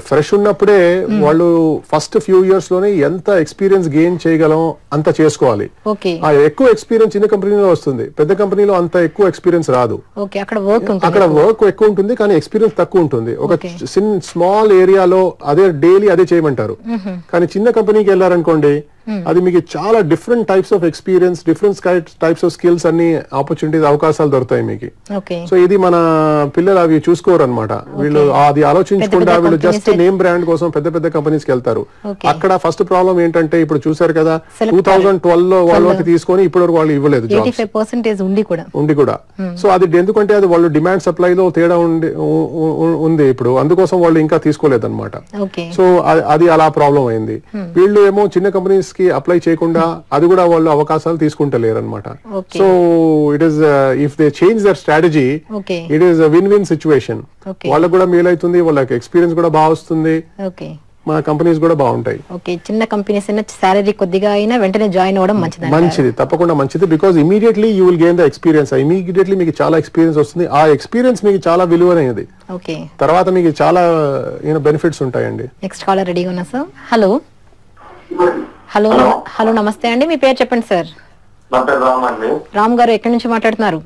ఫ్రెష్ ఉన్నప్పుడే వాళ్ళు ఫస్ట్ ఫ్యూ ఇయర్స్ లోనే ఎంత ఎక్స్పీరియన్స్ గెయిన్ చేయగలం అంత చేసుకోవాలి. ఓకే, ఆ ఎక్కువ ఎక్స్పీరియన్స్ చిన్న కంపెనీలో వస్తుంది, పెద్ద కంపెనీలో అంత ఎక్కువ ఎక్స్పీరియన్స్ రాదు. ఓకే, అక్కడ వర్క్ ఎక్కువ ఉంటుంది కానీ ఎక్స్పీరియన్స్ తక్కువ ఉంటుంది. ఒక స్మాల్ ఏరియాలో అదే డైలీ అదే చేయమంటారు. కానీ చిన్న కంపెనీకి వెళ్ళారనుకోండి, అది మీకు చాలా different types of experience, different types of skills అన్ని ఆపర్చునిటీస్, అవకాశాలు దొరుకుతాయి మీకు. సో ఇది మన పిల్లలు అవి చూసుకోరు అనమాట. వీళ్ళు అది ఆలోచించకుండా వీళ్ళు జస్ట్ నేమ్ బ్రాండ్ కోసం పెద్ద పెద్ద కంపెనీస్ కి వెళ్తారు. అక్కడ ఫస్ట్ ప్రాబ్లం ఏంటంటే ఇప్పుడు చూసారు కదా 2012లో వాళ్ళకి తీసుకొని ఇప్పటి వాళ్ళు ఇవ్వలేదు ఉండి కూడా. సో అది ఎందుకంటే అది వాళ్ళు డిమాండ్ సప్లై లో తేడా ఉంది ఇప్పుడు, అందుకోసం వాళ్ళు ఇంకా తీసుకోలేదు అనమాట. సో అది అలా ప్రాబ్లం అయింది. వీళ్ళు ఏమో చిన్న కంపెనీస్ కి అప్లై చేయకుండా అది కూడా వాళ్ళు అవకాశాలు తీసుకుంటలేరు అనమాట. So it is if they change their strategy it is win win situation. వాళ్ళకు కూడా మేలు అవుతుంది, వాళ్ళకి ఎక్స్పీరియన్స్ కూడా బాగా వస్తుంది, మన కంపెనీస్ కూడా బాగుంటాయి. చిన్న కంపెనీస్ సాలరీ కొద్దిగా అయినా వెంటనే జాయిన్ అవ్వడం మంచిది, తప్పకుండా మంచిది. Because immediately you will gain the experience. Immediately మీకు చాలా ఎక్స్పీరియన్స్ వస్తుంది. ఆ ఎక్స్పీరియన్స్ మీకు చాలా విలువైనది. తర్వాత మీకు చాలా బెనిఫిట్స్ ఉంటాయండి. నెక్స్ట్ కాలర్ రెడీగా ఉన్నా సార్. హలో హలో హలో, నమస్తే అండి, మీ పేరు చెప్పండి సార్. రామ్ గారు, ఎక్కడి నుంచి మాట్లాడుతున్నారు?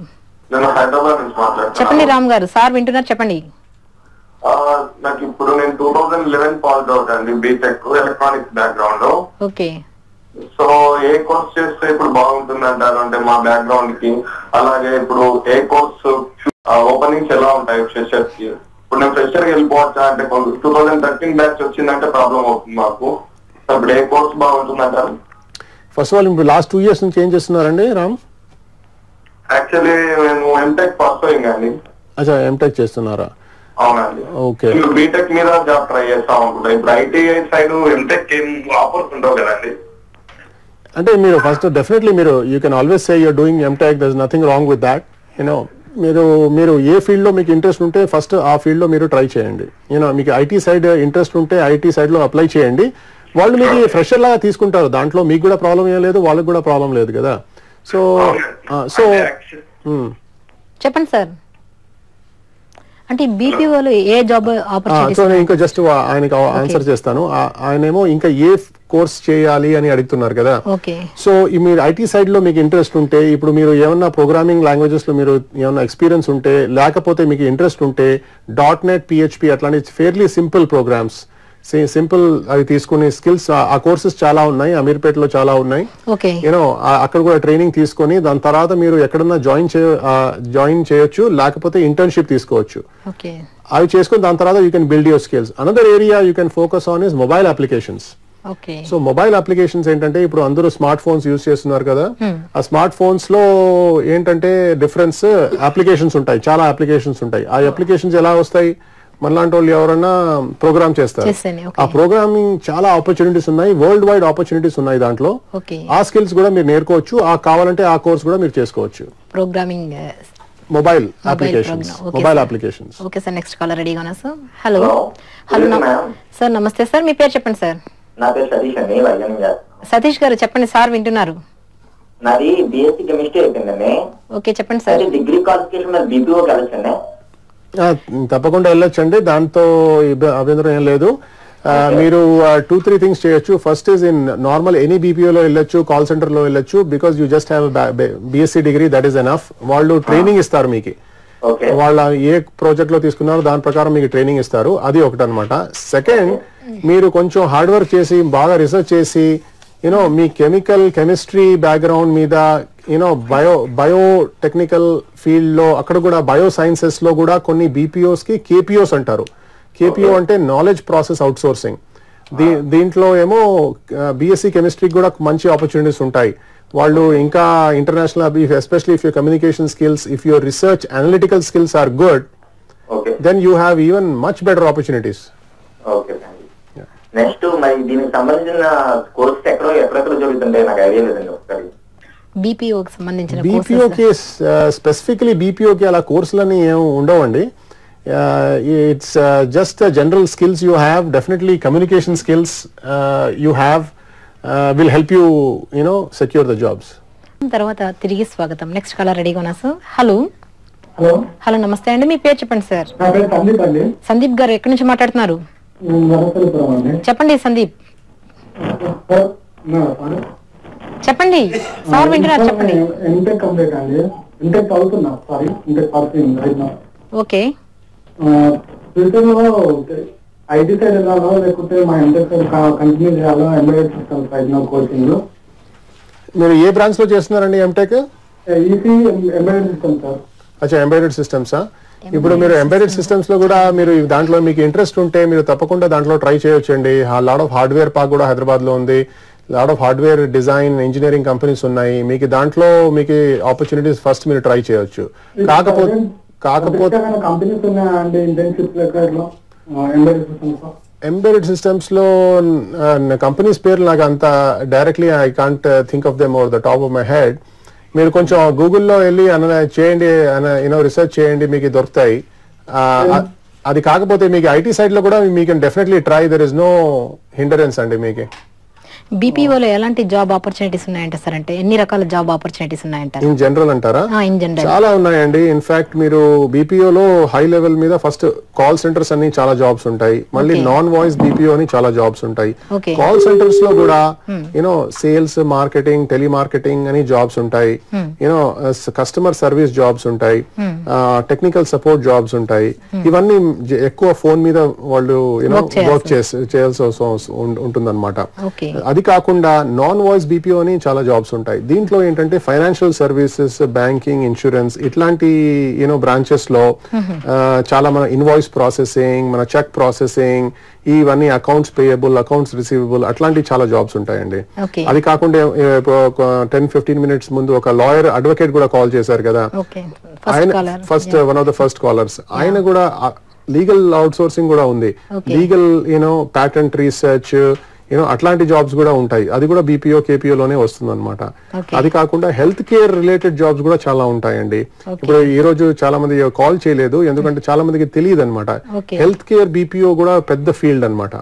చెప్పండి రామ్ గారు, సార్ వింటున్నారు, చెప్పండి. నాకు ఇప్పుడు నేను 2011 పాస్ అవుట్ అండి, BTech electronics background. Okay, so ఏ కోర్స్ చేస్తే ఇప్పుడు బాగుంటుంది అంటారు? అంటే మా బ్యాక్గ్రౌండ్ కి, అలాగే ఇప్పుడు ఏ కోర్స్ ఓపెనింగ్స్ ఎలా ఉంటాయి ఫ్రెషర్స్ కి? ఇప్పుడు నేను ఫ్రెషర్ కి వెళ్ళిపోవచ్చా? అంటే 2013 బ్యాచ్ వచ్చిందంటే ప్రాబ్లం అవుతుంది మాకు. ఇప్పుడు ఏ కోర్స్ బాగుంటుంది అంటారు? ఫస్ట్ ఆఫ్ ఆల్ ఇప్పుడు లాస్ట్ 2 years నుంచి ఏం చేస్తున్నారండి రామ్? యాక్చువల్లీ నేను ఎంటెక్ పాస్ అయ్యిందండి. అచ్చా, ఎంటెక్ చేస్తున్నారా? అవునండి. ఓకే, బీటెక్ మీద జాబ్ ట్రై చేస్తా అనుకుంటా. ఇప్పుడు ఐటీఐ సైడ్ ఎంటెక్ ఏం ఆఫర్స్ ఉండవు కదండి? అంటే మీరు ఫస్ట్ డెఫినెట్లీ మీరు you can always say you're doing MTech, there is nothing wrong with that. మీరు ఏ ఫీల్డ్ లో మీకు ఇంట్రెస్ట్ ఉంటే ఫస్ట్ ఆ ఫీల్డ్ లో మీరు ట్రై చేయండి. మీకు ఐటీ సైడ్ ఇంట్రెస్ట్ ఉంటే ఐటీ సైడ్ లో అప్లై చేయండి. వాళ్ళు మీకు ఫ్రెషర్ లాగా తీసుకుంటారు, దాంట్లో మీకు కూడా ప్రాబ్లం ఏం లేదు, వాళ్ళకి కూడా ప్రాబ్లం లేదు కదా. సో చెప్పండి సార్, అంటే బీపీఓలో ఏ జాబ్ ఆపర్చునిటీస్? సో నేను ఇంకా జస్ట్ ఆయనకి ఆన్సర్ చేస్తాను. ఆయనేమో ఇంకా ఏ కోర్స్ చేయాలి అని అడుగుతున్నారు కదా. సో మీరు ఐటీ సైడ్ లో మీకు ఇంట్రెస్ట్ ఉంటే, ఇప్పుడు మీరు ఏమన్నా ప్రోగ్రామింగ్ లాంగ్వేజెస్ లో మీరు ఏమన్నా ఎక్స్పీరియన్స్ ఉంటే, లేకపోతే మీకు ఇంట్రెస్ట్ ఉంటే .NET, PHP అట్లాంటి ఫెయిర్లీ సింపుల్ ప్రోగ్రామ్స్, సింపుల్ అవి తీసుకునే స్కిల్స్, ఆ కోర్సెస్ చాలా ఉన్నాయి, అమీర్పేటలో చాలా ఉన్నాయి. అక్కడ కూడా ట్రైనింగ్ తీసుకొని దాని తర్వాత మీరు ఎక్కడన్నా జాయిన్ చేయొచ్చు, లేకపోతే ఇంటర్న్షిప్ తీసుకోవచ్చు. అవి చేసుకుని దాని తర్వాత you can build your skills. Another area you can focus on is mobile applications. So mobile applications ఏంటంటే ఇప్పుడు అందరూ స్మార్ట్ ఫోన్స్ యూజ్ చేస్తున్నారు కదా. ఆ స్మార్ట్ ఫోన్స్ లో ఏంటంటే డిఫరెన్స్ అప్లికేషన్స్ ఉంటాయి, చాలా అప్లికేషన్స్ ఉంటాయి. ఆ అప్లికేషన్స్ ఎలా వస్తాయి? మనలాంటి వాళ్ళు ఎవరన్నా ప్రోగ్రామ్ చేస్తారు. ఆ ప్రోగ్రామింగ్ చాలా ఆపర్చునిటీస్ ఉన్నాయి, వరల్డ్ వైడ్ ఆపర్చునిటీస్ ఉన్నాయి దాంట్లో. ఆ స్కిల్స్ కూడా మీరు నేర్చుకోవచ్చు. కావాలంటే ఆ కోర్స్ కూడా మీరు చేసుకోవచ్చు. Programming mobile applications. Okay sir, next caller రెడీగా ఉన్నా సార్. హలో హలో సార్, నమస్తే సార్, మీ పేరు చెప్పండి సార్. నా పేరు సతీష్ అండి, వైజాగ్ గారు. సతీష్ గారు చెప్పండి, సార్ వింటున్నారు. నాది బిఎస్సీ కెమిస్ట్రీ అయిపోయిందండి. ఓకే చెప్పండి సార్. డిగ్రీ క్వాలిఫికేషన్ మీద బీపీఓకి వెళ్ళొచ్చండి? తప్పకుండా వెళ్ళొచ్చండి, దాంతో అభ్యంతరం ఏం లేదు. మీరు 2-3 థింగ్స్ చేయొచ్చు. First is in normal any బీపీఓలో వెళ్ళొచ్చు, కాల్ సెంటర్ లో వెళ్ళొచ్చు. Because you just have BSc degree, that is enough. వాళ్ళు ట్రైనింగ్ ఇస్తారు మీకు, వాళ్ళ ఏ ప్రాజెక్ట్ లో తీసుకున్నారో దాని ప్రకారం మీకు ట్రైనింగ్ ఇస్తారు. అది ఒకటి అనమాట. సెకండ్, మీరు కొంచెం హార్డ్ వర్క్ చేసి బాగా రీసెర్చ్ చేసి మీ కెమిస్ట్రీ బ్యాక్గ్రౌండ్ మీద బయో టెక్నికల్ ఫీల్డ్ లో అక్కడ కూడా బయో సైన్సెస్ లో కూడా కొన్ని బీపీఓస్ కి కేపీఓస్ అంటారు. కేపీఓ అంటే నాలెడ్జ్ ప్రాసెస్ అవుట్ సోర్సింగ్. దీంట్లో ఏమో బిఎస్సీ కెమిస్ట్రీకి కూడా మంచి ఆపర్చునిటీస్ ఉంటాయి. వాళ్ళు ఇంకా international, especially if your communication skills, if your research analytical skills are good, then you have even much better opportunities. Next మరి దీనికి సంబంధించిన కోర్స్ ఎక్కడెక్కడ జరుగుతుంటాయి నాకు ఐడియా లేదండి. ఒకసారి బీపీఓకి సంబంధించిన బీపీఓకి స్పెసిఫికలీ బీపీఓకి అలా కోర్సులని ఏం ఉండవండి. It's just general skills you have. Definitely communication skills you have will help you secure the jobs. తర్వాత తిరిగి స్వాగతం. నెక్స్ట్ కాలర్ రెడీగా ఉన్నా సార్. హలో హలో హలో నమస్తే అండి, మీ పేరు చెప్పండి సార్. నా పేరు సందీప్ అండి. సందీప్ గారు ఎక్కడి నుంచి మాట్లాడుతున్నారు? చెప్పండి సందీప్. చెప్పండి సార్ వింటున్నారు, చెప్పండి. ఎంటెక్ కంప్లీట్ అండి. ఎంటెక్ చదువుతున్నా. సారీ, ఎంటెక్ చదువుతున్నా. ఓకే. ఫ్యూచర్ లో ఐటీ సైడ్ వెళ్ళాలో లేకపోతే మా ఎంటెక్ సైడ్ కంటిన్యూ చేయాలో? ఎంబెడెడ్ సిస్టమ్స్ సైడ్ నా కోచింగ్. మీరు ఏ బ్రాంచ్ లో చేస్తున్నారండి MTech? EC embedded system sir. అచ్చా, ఎంబెడెడ్ సిస్టమ్సా? ఇప్పుడు మీరు ఎంబెడెడ్ సిస్టమ్స్ లో కూడా మీరు దాంట్లో మీకు ఇంట్రెస్ట్ ఉంటే మీరు తప్పకుండా దాంట్లో ట్రై చేయొచ్చండి. లాట్ ఆఫ్ హార్డ్వేర్ పార్క్ కూడా హైదరాబాద్ లో ఉంది. Lot of hardware design engineering companies ఉన్నాయి. మీకు దాంట్లో మీకు ఆపర్చునిటీస్ ఫస్ట్ మీరు ట్రై చేయొచ్చు. కాకపోతే కంపెనీస్ ఉన్నాయండి ఇంటర్న్షిప్ ఎంబెడెడ్ సిస్టమ్స్ లో కంపెనీస్ పేర్లు నాకు అంత directly I can't think of them over the top of my head. మీరు కొంచెం గూగుల్లో వెళ్ళి చేయండి, రీసెర్చ్ చేయండి, మీకు దొరుకుతాయి. అది కాకపోతే మీకు ఐటీ సైడ్ లో కూడా మీకు definitely try, there is no hindrance అండి. మీకు బీపీఓలో ఎలాంటి జాబ్ ఆపర్చునిటీస్ ఉన్నాయంటే సార్, అంటే ఎన్ని రకాల జాబ్ ఆపర్చునిటీస్ ఉన్నాయంటారు? ఇన్ జనరల్ అంటారా? ఇన్ జనరల్ చాలా ఉన్నాయండి. ఇన్ఫాక్ట్ మీరు బీపీఓలో హై లెవెల్ మీద ఫస్ట్ కాల్ సెంటర్స్ అన్ని చాలా జాబ్స్ ఉంటాయి. మళ్ళీ నాన్ వాయిస్ బీపీఓ అని చాలా జాబ్స్ ఉంటాయి. కాల్ సెంటర్స్ లో కూడా సేల్స్, మార్కెటింగ్, టెలిమార్కెటింగ్ అని జాబ్స్ ఉంటాయి. కస్టమర్ సర్వీస్ జాబ్స్ ఉంటాయి. టెక్నికల్ సపోర్ట్ జాబ్స్ ఉంటాయి. ఇవన్నీ ఎక్కువ ఫోన్ మీద వాళ్ళు వర్క్ చేయాల్సి ఉంటుందన్నమాట. అది కాకుండా నాన్ వాయిస్ బీపీఓ అని చాలా జాబ్స్ ఉంటాయి. దీంట్లో ఏంటంటే ఫైనాన్షియల్ సర్వీసెస్, బ్యాంకింగ్, ఇన్సూరెన్స్ ఇట్లాంటి బ్రాంచెస్ లో చాలా మన ఇన్వాయిస్ ప్రాసెసింగ్, మన చెక్ ప్రాసెసింగ్, ఇవన్నీ అకౌంట్స్ పేయబుల్, అకౌంట్స్ రిసీవబుల్, అట్లాంటి చాలా జాబ్స్ ఉంటాయండి. అది కాకుండా 10-15 మినిట్స్ ముందు ఒక లాయర్, అడ్వకేట్ కూడా కాల్ చేశారు కదా, ఆయన first one of the first callers. ఆయన కూడా లీగల్ అవుట్ సోర్సింగ్ కూడా ఉంది. లీగల్ ప్యాటెంట్ రీసెర్చ్ అట్లాంటి జాబ్స్ కూడా ఉంటాయి. అది కూడా బీపీఓ, కేపీఓ లోనే వస్తుంది అనమాట. అది కాకుండా హెల్త్ కేర్ రిలేటెడ్ జాబ్స్ కూడా చాలా ఉంటాయండి. ఇప్పుడు ఈ రోజు చాలా మంది కాల్ చేయలేదు, ఎందుకంటే చాలా మందికి తెలియదు అనమాట. హెల్త్ కేర్ బీపీఓ కూడా పెద్ద ఫీల్డ్ అనమాట.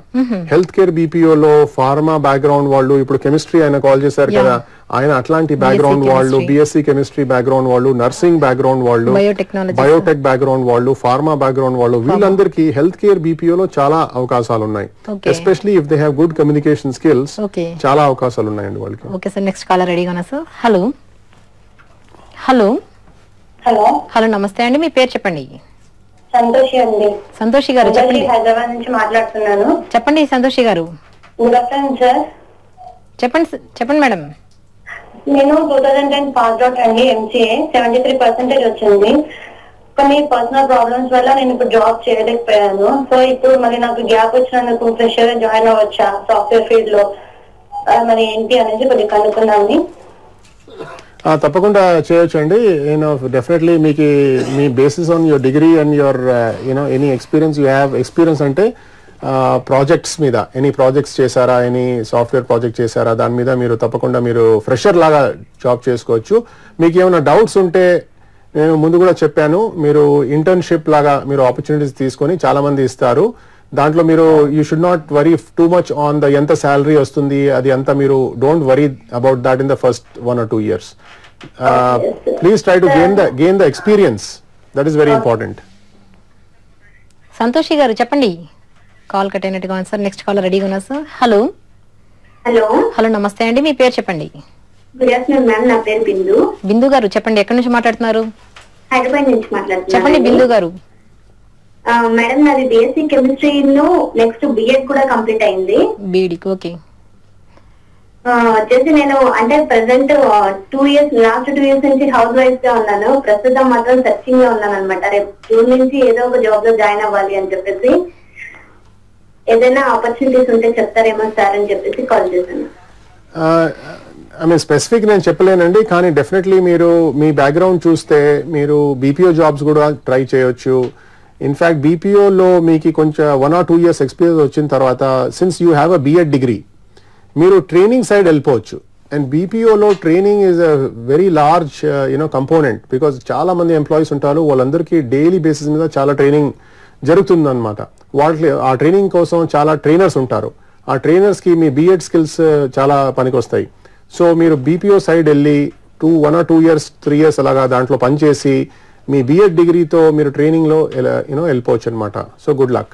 హెల్త్ కేర్ బీపీఓ లో ఫార్మా బ్యాక్గ్రౌండ్ వాళ్ళు, ఇప్పుడు కెమిస్ట్రీ ఆయన కాల్ చేశారు కదా, ఆయన అట్లాంటి బ్యాక్గ్రౌండ్ వాళ్ళు, బిఎస్సీ కెమిస్ట్రీ బ్యాక్గ్రౌండ్ వాళ్ళు, నర్సింగ్ బ్యాక్గ్రౌండ్ వాళ్ళు, బయోటెక్ బ్యాక్గ్రౌండ్ వాళ్ళు, ఫార్మా బ్యాక్గ్రౌండ్ వాళ్ళు, వీళ్ళందరికీ హెల్త్ కేర్ బీపీఓ లో చాలా అవకాశాలు ఉన్నాయి. Especially if they have good communication skills, చాలా అవకాశాలు ఉన్నాయండి వాళ్ళకి. ఓకే సార్, నెక్స్ట్ కాలర్ రెడీగా ఉన్నా sir. Hello hello hello hello నమస్తే అండి, మీ పేరు చెప్పండి. సంతోషి అండి. సంతోషి గారు చెప్పండి. హైదరాబాద్ నుంచి మాట్లాడుతున్నాను. చెప్పండి సంతోషి గారు. Good afternoon sir. చెప్పండి మేడం. నేను 2010 పాస్ అవుట్ అండి. ఎంసీఏ 73% వచ్చింది. కొన్ని పర్సనల్ ప్రాబ్లమ్స్ వల్ల నేను ఇప్పుడు జాబ్ చేయలేకపోయాను. సో ఇప్పుడు మరి నాకు గ్యాప్ వచ్చినందుకు ఫ్రెషర్ జాయిన్ అవ్వచ్చా సాఫ్ట్వేర్ ఫీల్డ్ లో, మరి ఏంటి అనేది కొద్దిగా కనుక్కున్నాను. తప్పకుండా చేయొచ్చు అండి. డెఫినెట్లీ మీకు మీ basis on your degree and your any experience you have. Experience అంటే ప్రాజెక్ట్స్ మీద, ఎనీ ప్రాజెక్ట్స్ చేశారా, ఎనీ సాఫ్ట్వేర్ ప్రాజెక్ట్ చేశారా, దాని మీద మీరు తప్పకుండా మీరు ఫ్రెషర్ లాగా జాబ్ చేసుకోవచ్చు. మీకు ఏమైనా డౌట్స్ ఉంటే నేను ముందు కూడా చెప్పాను, మీరు ఇంటర్న్షిప్ లాగా మీరు ఆపర్చునిటీస్ తీసుకొని, చాలా మంది ఇస్తారు, దాంట్లో మీరు you should not worry too much on the ఎంత శాలరీ వస్తుంది అది అంతా మీరు don't worry about that in the first 1 or 2 years. Please try to gain the experience. That is very important. Santoshi గారు చెప్పండి. కాల్ కట్ అయినట్టుగా ఉంది సార్. నెక్స్ట్ కాల్ రెడీగా ఉన్నా సార్. హలో హలో నమస్తే అండి, మీ పేరు చెప్పండి. గుడ్ ఆఫ్టర్నూన్ మ్యామ్, నా పేరు బిందు. బిందు గారు చెప్పండి, ఎక్కడి నుంచి మాట్లాడుతున్నారు? హైదరాబాద్ నుంచి మాట్లాడుతున్నాను. చెప్పండి బిందు గారు. మేడం నాది బీఎస్సీ కెమిస్ట్రీ నెక్స్ట్ బిఎడ్ కూడా కంప్లీట్ అయింది. బీడీకి ఓకే. వచ్చేసి నేను అంటే ప్రెసెంట్ లాస్ట్ 2 years నుంచి హౌస్ వైఫ్ గా ఉన్నాను. ప్రస్తుతం మాత్రం సర్చింగ్ గా ఉన్నాను అనమాట. రేపు జూన్ నుంచి ఏదో ఒక జాబ్ లో జాయిన్ అవ్వాలి అని చెప్పేసి ఏదైనా ఆపర్చునిటీస్ ఉంటే చెప్తారేమో సార్ అని చెప్పేసి కాల్ చేశాను. స్పెసిఫిక్ నేను చెప్పలేనండి, కానీ డెఫినెట్లీ మీరు మీ బ్యాక్గ్రౌండ్ చూస్తే మీరు బీపీఓ జాబ్స్ కూడా ట్రై చేయొచ్చు. ఇన్ఫాక్ట్ బీపీఓలో మీకు కొంచెం 1 or 2 years ఎక్స్పీరియన్స్ వచ్చిన తర్వాత since you have a BEd degree మీరు ట్రైనింగ్ సైడ్ వెళ్ళిపోవచ్చు. అండ్ బీపీఓలో training is a very large component, because చాలా మంది ఎంప్లాయీస్ ఉంటారు, వాళ్ళందరికీ డైలీ బేసిస్ మీద చాలా ట్రైనింగ్ జరుగుతుందన్నమాట. ఆ ట్రైనింగ్ కోసం చాలా ట్రైనర్స్ ఉంటారు. ఆ ట్రైనర్స్కి మీ బిఎడ్ స్కిల్స్ చాలా పనికొస్తాయి. సో మీరు బీపీఓ సైడ్ వెళ్ళి 1 or 2 years 3 years అలాగా దాంట్లో పనిచేసి మీ బిఎడ్ డిగ్రీతో మీరు ట్రైనింగ్లో వెళ్ళిపోవచ్చు అనమాట. So good luck.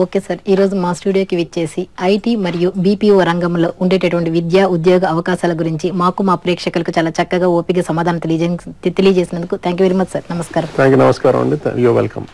Okay sir, ఈరోజు మా స్టూడియోకి విచ్చేసి ఐటీ మరియు బీపీఓ రంగంలో ఉండేటటువంటి విద్యా ఉద్యోగ అవకాశాల గురించి మాకు మా ప్రేక్షకులకు చాలా చక్కగా ఓపిక సమాధానం తెలియజేసినందుకు thank you very much sir. నమస్కారం. నమస్కారం అండి. You welcome.